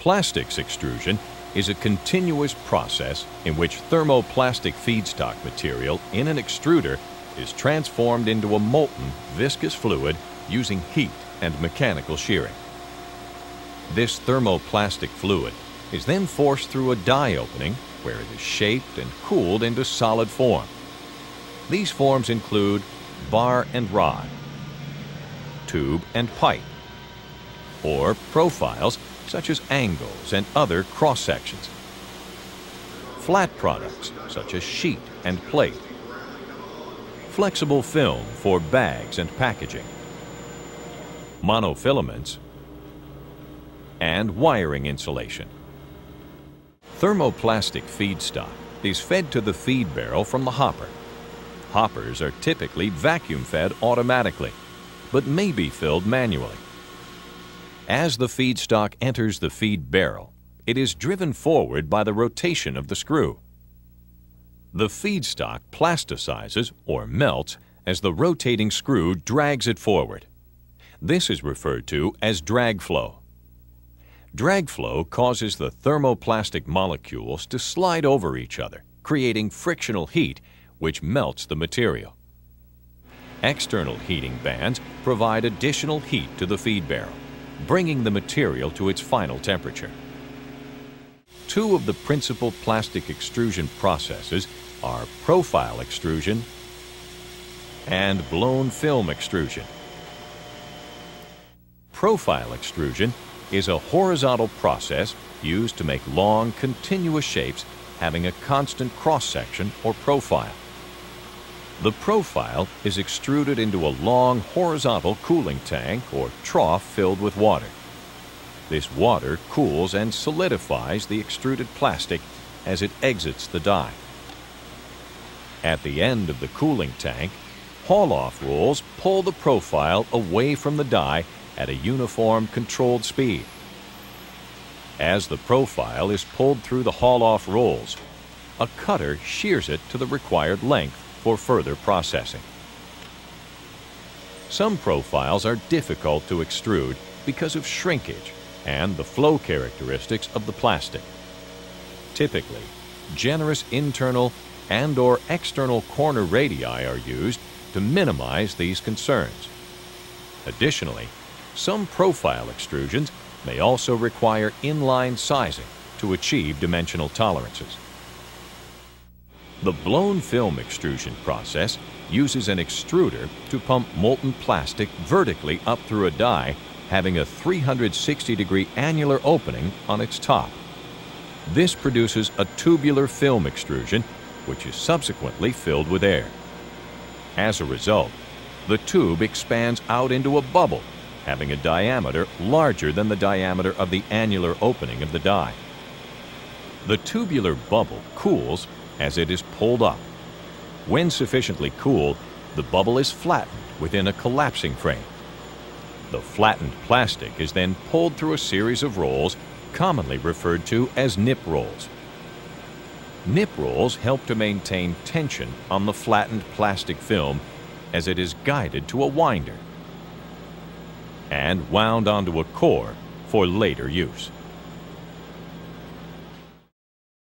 Plastics extrusion is a continuous process in which thermoplastic feedstock material in an extruder is transformed into a molten, viscous fluid using heat and mechanical shearing. This thermoplastic fluid is then forced through a die opening where it is shaped and cooled into solid form. These forms include bar and rod, tube and pipe, or profiles such as angles and other cross-sections, flat products such as sheet and plate, flexible film for bags and packaging, monofilaments, and wiring insulation. Thermoplastic feedstock is fed to the feed barrel from the hopper. Hoppers are typically vacuum-fed automatically, but may be filled manually. As the feedstock enters the feed barrel, it is driven forward by the rotation of the screw. The feedstock plasticizes or melts as the rotating screw drags it forward. This is referred to as drag flow. Drag flow causes the thermoplastic molecules to slide over each other, creating frictional heat, which melts the material. External heating bands provide additional heat to the feed barrel, bringing the material to its final temperature. Two of the principal plastic extrusion processes are profile extrusion and blown film extrusion. Profile extrusion is a horizontal process used to make long, continuous shapes having a constant cross-section or profile. The profile is extruded into a long horizontal cooling tank or trough filled with water. This water cools and solidifies the extruded plastic as it exits the die. At the end of the cooling tank, haul-off rolls pull the profile away from the die at a uniform controlled speed. As the profile is pulled through the haul-off rolls, a cutter shears it to the required length for further processing. Some profiles are difficult to extrude because of shrinkage and the flow characteristics of the plastic. Typically, generous internal and/or external corner radii are used to minimize these concerns. Additionally, some profile extrusions may also require inline sizing to achieve dimensional tolerances. The blown film extrusion process uses an extruder to pump molten plastic vertically up through a die having a 360-degree annular opening on its top. This produces a tubular film extrusion, which is subsequently filled with air. As a result, the tube expands out into a bubble, having a diameter larger than the diameter of the annular opening of the die. The tubular bubble cools as it is pulled up. When sufficiently cooled, the bubble is flattened within a collapsing frame. The flattened plastic is then pulled through a series of rolls, commonly referred to as nip rolls. Nip rolls help to maintain tension on the flattened plastic film as it is guided to a winder and wound onto a core for later use.